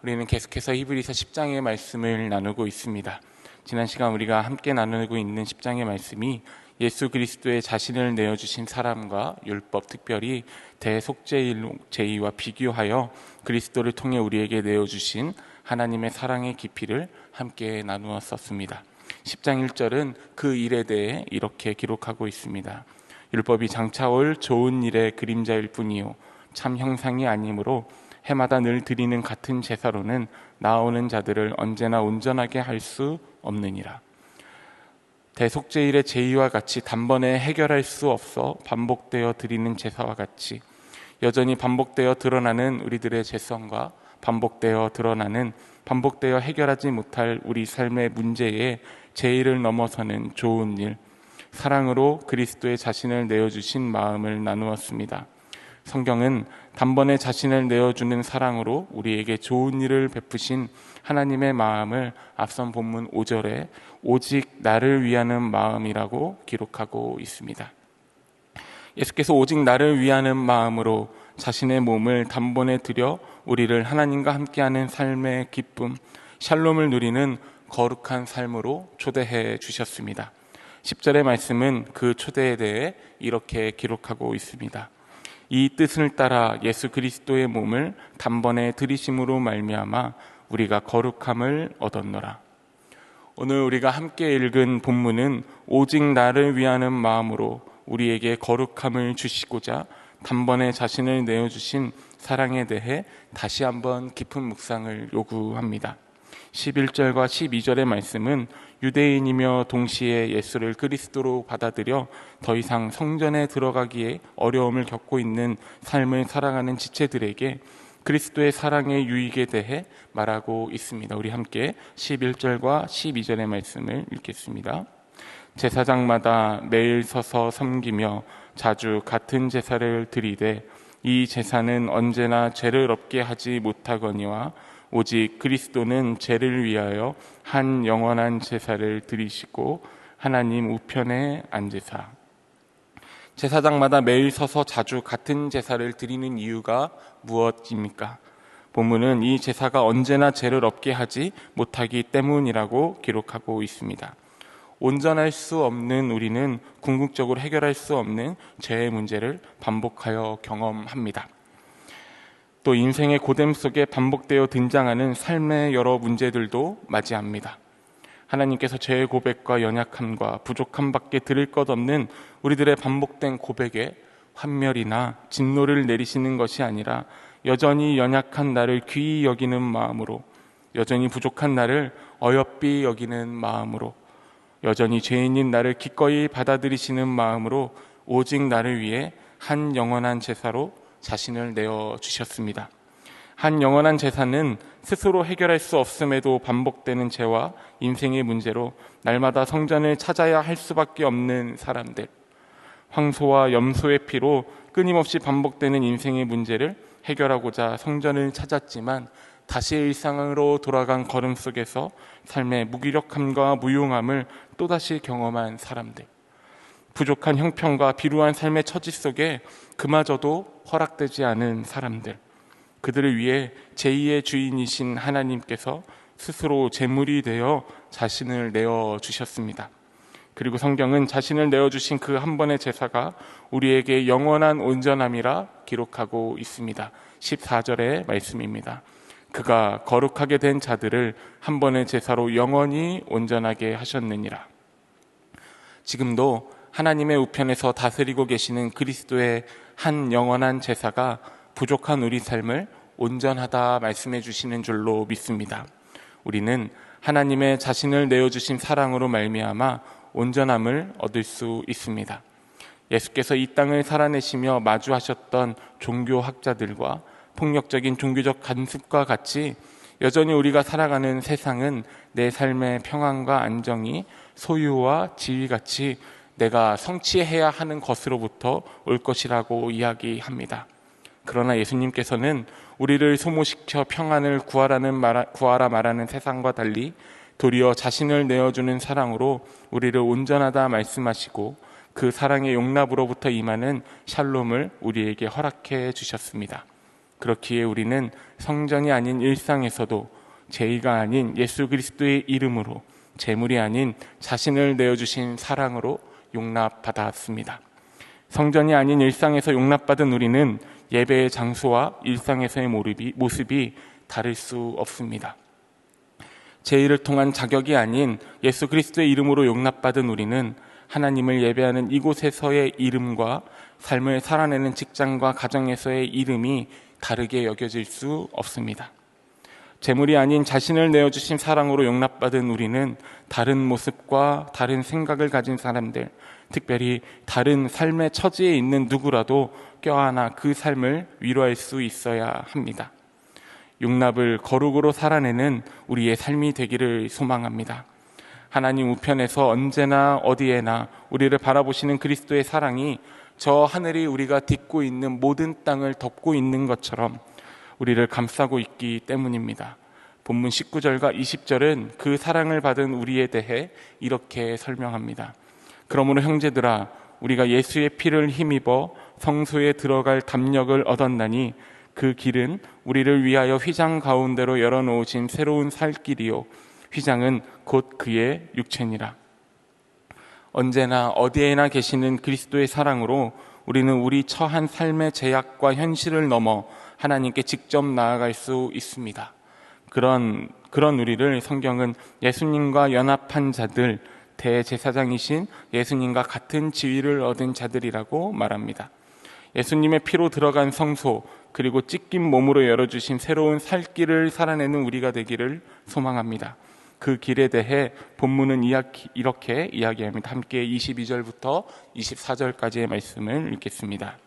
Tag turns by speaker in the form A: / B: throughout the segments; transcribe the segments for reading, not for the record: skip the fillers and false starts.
A: 우리는 계속해서 히브리서 10장의 말씀을 나누고 있습니다. 지난 시간 우리가 함께 나누고 있는 10장의 말씀이 예수 그리스도의 자신을 내어주신 사람과 율법, 특별히 대속죄의와 비교하여 그리스도를 통해 우리에게 내어주신 하나님의 사랑의 깊이를 함께 나누었었습니다. 10장 1절은 그 일에 대해 이렇게 기록하고 있습니다. 율법이 장차 올 좋은 일의 그림자일 뿐이요 참 형상이 아니므로 해마다 늘 드리는 같은 제사로는 나오는 자들을 언제나 온전하게 할 수 없느니라. 대속죄일의 제의와 같이 단번에 해결할 수 없어 반복되어 드리는 제사와 같이 여전히 반복되어 드러나는 우리들의 죄성과 반복되어 해결하지 못할 우리 삶의 문제에 제의를 넘어서는 좋은 일, 사랑으로 그리스도의 자신을 내어주신 마음을 나누었습니다. 성경은 단번에 자신을 내어주는 사랑으로 우리에게 좋은 일을 베푸신 하나님의 마음을 앞선 본문 5절에 오직 나를 위하는 마음이라고 기록하고 있습니다. 예수께서 오직 나를 위하는 마음으로 자신의 몸을 단번에 드려 우리를 하나님과 함께하는 삶의 기쁨, 샬롬을 누리는 거룩한 삶으로 초대해 주셨습니다. 10절의 말씀은 그 초대에 대해 이렇게 기록하고 있습니다. 이 뜻을 따라 예수 그리스도의 몸을 단번에 들이심으로 말미암아 우리가 거룩함을 얻었노라. 오늘 우리가 함께 읽은 본문은 오직 나를 위하는 마음으로 우리에게 거룩함을 주시고자 단번에 자신을 내어주신 사랑에 대해 다시 한번 깊은 묵상을 요구합니다. 11절과 12절의 말씀은 유대인이며 동시에 예수를 그리스도로 받아들여 더 이상 성전에 들어가기에 어려움을 겪고 있는 삶을 살아가는 지체들에게 그리스도의 사랑의 유익에 대해 말하고 있습니다. 우리 함께 11절과 12절의 말씀을 읽겠습니다. 제사장마다 매일 서서 섬기며 자주 같은 제사를 드리되 이 제사는 언제나 죄를 없게 하지 못하거니와 오직 그리스도는 죄를 위하여 한 영원한 제사를 드리시고 하나님 우편에 앉으사. 제사장마다 매일 서서 자주 같은 제사를 드리는 이유가 무엇입니까? 본문은 이 제사가 언제나 죄를 없게 하지 못하기 때문이라고 기록하고 있습니다. 온전할 수 없는 우리는 궁극적으로 해결할 수 없는 죄의 문제를 반복하여 경험합니다. 또 인생의 고됨 속에 반복되어 등장하는 삶의 여러 문제들도 맞이합니다. 하나님께서 죄의 고백과 연약함과 부족함밖에 들을 것 없는 우리들의 반복된 고백에 환멸이나 진노를 내리시는 것이 아니라 여전히 연약한 나를 귀히 여기는 마음으로, 여전히 부족한 나를 어여삐 여기는 마음으로, 여전히 죄인인 나를 기꺼이 받아들이시는 마음으로 오직 나를 위해 한 영원한 제사로 자신을 내어주셨습니다. 한 영원한 제사는 스스로 해결할 수 없음에도 반복되는 죄와 인생의 문제로 날마다 성전을 찾아야 할 수밖에 없는 사람들, 황소와 염소의 피로 끊임없이 반복되는 인생의 문제를 해결하고자 성전을 찾았지만 다시 일상으로 돌아간 걸음 속에서 삶의 무기력함과 무용함을 또다시 경험한 사람들, 부족한 형편과 비루한 삶의 처지 속에 그마저도 허락되지 않은 사람들, 그들을 위해 제2의 주인이신 하나님께서 스스로 제물이 되어 자신을 내어주셨습니다. 그리고 성경은 자신을 내어주신 그 한 번의 제사가 우리에게 영원한 온전함이라 기록하고 있습니다. 14절의 말씀입니다. 그가 거룩하게 된 자들을 한 번의 제사로 영원히 온전하게 하셨느니라. 지금도 하나님의 우편에서 다스리고 계시는 그리스도의 한 영원한 제사가 부족한 우리 삶을 온전하다 말씀해 주시는 줄로 믿습니다. 우리는 하나님의 자신을 내어주신 사랑으로 말미암아 온전함을 얻을 수 있습니다. 예수께서 이 땅을 살아내시며 마주하셨던 종교학자들과 폭력적인 종교적 간습과 같이 여전히 우리가 살아가는 세상은 내 삶의 평안과 안정이 소유와 지위같이 내가 성취해야 하는 것으로부터 올 것이라고 이야기합니다. 그러나 예수님께서는 우리를 소모시켜 평안을 구하라 말하는 세상과 달리 도리어 자신을 내어주는 사랑으로 우리를 온전하다 말씀하시고 그 사랑의 용납으로부터 임하는 샬롬을 우리에게 허락해 주셨습니다. 그렇기에 우리는 성전이 아닌 일상에서도 제의가 아닌 예수 그리스도의 이름으로, 재물이 아닌 자신을 내어주신 사랑으로 용납받았습니다. 성전이 아닌 일상에서 용납받은 우리는 예배의 장소와 일상에서의 모습이 다를 수 없습니다. 제의를 통한 자격이 아닌 예수 그리스도의 이름으로 용납받은 우리는 하나님을 예배하는 이곳에서의 이름과 삶을 살아내는 직장과 가정에서의 이름이 다르게 여겨질 수 없습니다. 재물이 아닌 자신을 내어주신 사랑으로 용납받은 우리는 다른 모습과 다른 생각을 가진 사람들, 특별히 다른 삶의 처지에 있는 누구라도 껴안아 그 삶을 위로할 수 있어야 합니다. 용납을 거룩으로 살아내는 우리의 삶이 되기를 소망합니다. 하나님 우편에서 언제나 어디에나 우리를 바라보시는 그리스도의 사랑이 저 하늘이 우리가 딛고 있는 모든 땅을 덮고 있는 것처럼 우리를 감싸고 있기 때문입니다. 본문 19절과 20절은 그 사랑을 받은 우리에 대해 이렇게 설명합니다. 그러므로 형제들아, 우리가 예수의 피를 힘입어 성소에 들어갈 담력을 얻었나니 그 길은 우리를 위하여 휘장 가운데로 열어놓으신 새로운 살 길이요, 휘장은 곧 그의 육체니라. 언제나 어디에나 계시는 그리스도의 사랑으로 우리는 우리 처한 삶의 제약과 현실을 넘어 하나님께 직접 나아갈 수 있습니다. 그런 우리를 성경은 예수님과 연합한 자들, 대제사장이신 예수님과 같은 지위를 얻은 자들이라고 말합니다. 예수님의 피로 들어간 성소, 그리고 찢긴 몸으로 열어주신 새로운 살 길을 살아내는 우리가 되기를 소망합니다. 그 길에 대해 본문은 이렇게 이야기합니다. 함께 22절부터 24절까지의 말씀을 읽겠습니다.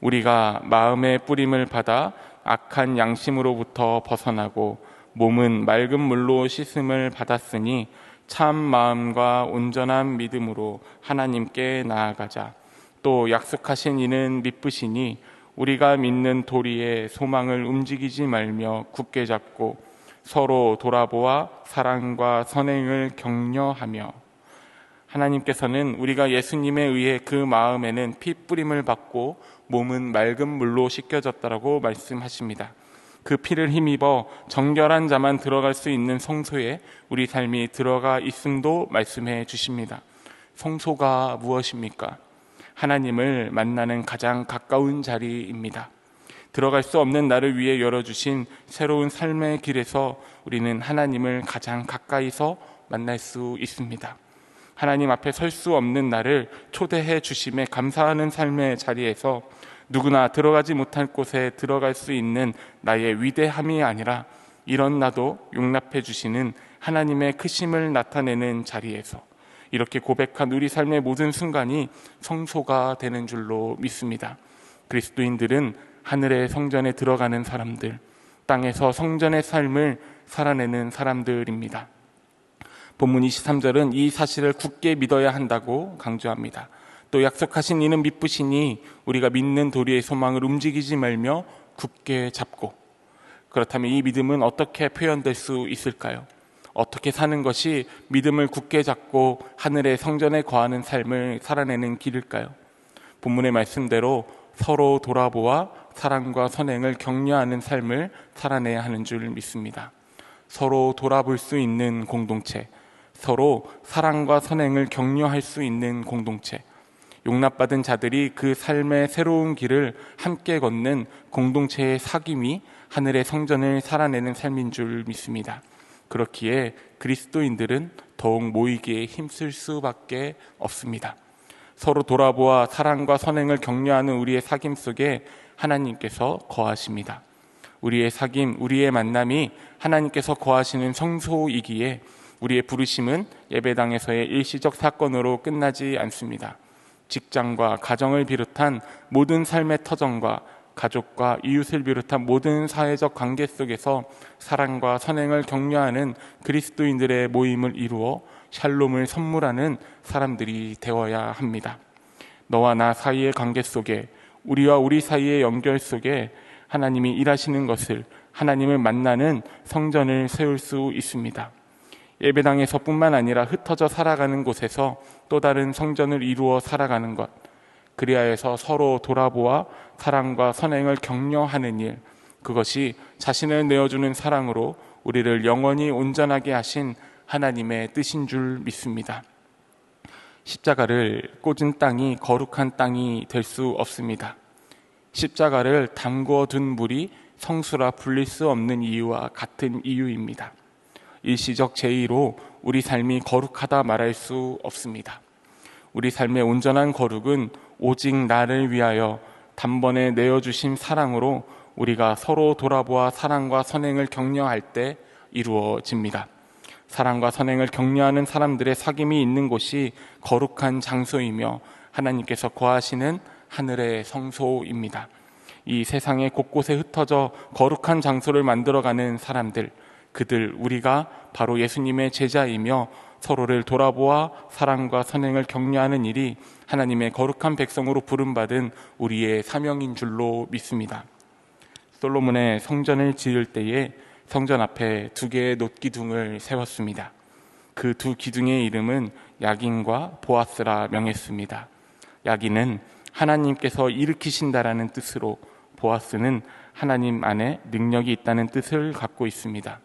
A: 우리가 마음의 뿌림을 받아 악한 양심으로부터 벗어나고 몸은 맑은 물로 씻음을 받았으니 참 마음과 온전한 믿음으로 하나님께 나아가자. 또 약속하신 이는 미쁘시니 우리가 믿는 도리에 소망을 움직이지 말며 굳게 잡고 서로 돌아보아 사랑과 선행을 격려하며. 하나님께서는 우리가 예수님에 의해 그 마음에는 피 뿌림을 받고 몸은 맑은 물로 씻겨졌다라고 말씀하십니다. 그 피를 힘입어 정결한 자만 들어갈 수 있는 성소에 우리 삶이 들어가 있음도 말씀해 주십니다. 성소가 무엇입니까? 하나님을 만나는 가장 가까운 자리입니다. 들어갈 수 없는 나를 위해 열어주신 새로운 삶의 길에서 우리는 하나님을 가장 가까이서 만날 수 있습니다. 하나님 앞에 설 수 없는 나를 초대해 주심에 감사하는 삶의 자리에서 누구나 들어가지 못할 곳에 들어갈 수 있는 나의 위대함이 아니라 이런 나도 용납해 주시는 하나님의 크심을 나타내는 자리에서 이렇게 고백한 우리 삶의 모든 순간이 성소가 되는 줄로 믿습니다. 그리스도인들은 하늘의 성전에 들어가는 사람들, 땅에서 성전의 삶을 살아내는 사람들입니다. 본문 23절은 이 사실을 굳게 믿어야 한다고 강조합니다. 또 약속하신 이는 미쁘시니 우리가 믿는 도리의 소망을 움직이지 말며 굳게 잡고. 그렇다면 이 믿음은 어떻게 표현될 수 있을까요? 어떻게 사는 것이 믿음을 굳게 잡고 하늘의 성전에 거하는 삶을 살아내는 길일까요? 본문의 말씀대로 서로 돌아보아 사랑과 선행을 격려하는 삶을 살아내야 하는 줄 믿습니다. 서로 돌아볼 수 있는 공동체, 서로 사랑과 선행을 격려할 수 있는 공동체, 용납받은 자들이 그 삶의 새로운 길을 함께 걷는 공동체의 사귐이 하늘의 성전을 살아내는 삶인 줄 믿습니다. 그렇기에 그리스도인들은 더욱 모이기에 힘쓸 수밖에 없습니다. 서로 돌아보아 사랑과 선행을 격려하는 우리의 사귐 속에 하나님께서 거하십니다. 우리의 사귐, 우리의 만남이 하나님께서 거하시는 성소이기에 우리의 부르심은 예배당에서의 일시적 사건으로 끝나지 않습니다. 직장과 가정을 비롯한 모든 삶의 터전과 가족과 이웃을 비롯한 모든 사회적 관계 속에서 사랑과 선행을 격려하는 그리스도인들의 모임을 이루어 샬롬을 선물하는 사람들이 되어야 합니다. 너와 나 사이의 관계 속에, 우리와 우리 사이의 연결 속에 하나님이 일하시는 것을, 하나님을 만나는 성전을 세울 수 있습니다. 예배당에서뿐만 아니라 흩어져 살아가는 곳에서 또 다른 성전을 이루어 살아가는 것, 그리하여서 서로 돌아보아 사랑과 선행을 격려하는 일, 그것이 자신을 내어주는 사랑으로 우리를 영원히 온전하게 하신 하나님의 뜻인 줄 믿습니다. 십자가를 꽂은 땅이 거룩한 땅이 될 수 없습니다. 십자가를 담궈 둔 물이 성수라 불릴 수 없는 이유와 같은 이유입니다. 일시적 제의로 우리 삶이 거룩하다 말할 수 없습니다. 우리 삶의 온전한 거룩은 오직 나를 위하여 단번에 내어주신 사랑으로 우리가 서로 돌아보아 사랑과 선행을 격려할 때 이루어집니다. 사랑과 선행을 격려하는 사람들의 사귐이 있는 곳이 거룩한 장소이며 하나님께서 거하시는 하늘의 성소입니다. 이 세상의 곳곳에 흩어져 거룩한 장소를 만들어가는 사람들, 그들 우리가 바로 예수님의 제자이며 서로를 돌아보아 사랑과 선행을 격려하는 일이 하나님의 거룩한 백성으로 부름받은 우리의 사명인 줄로 믿습니다. 솔로몬의 성전을 지을 때에 성전 앞에 2개의 놋기둥을 세웠습니다. 그 2 기둥의 이름은 야긴과 보아스라 명했습니다. 야긴은 하나님께서 일으키신다라는 뜻으로, 보아스는 하나님 안에 능력이 있다는 뜻을 갖고 있습니다.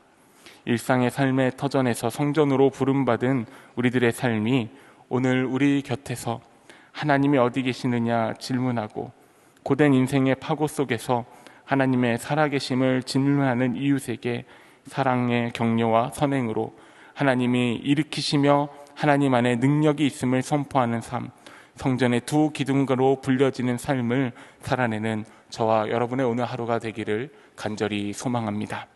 A: 일상의 삶의 터전에서 성전으로 부름받은 우리들의 삶이 오늘 우리 곁에서 하나님이 어디 계시느냐 질문하고 고된 인생의 파고 속에서 하나님의 살아계심을 질문하는 이웃에게 사랑의 격려와 선행으로 하나님이 일으키시며 하나님 안에 능력이 있음을 선포하는 삶, 성전의 2 기둥으로 불려지는 삶을 살아내는 저와 여러분의 오늘 하루가 되기를 간절히 소망합니다.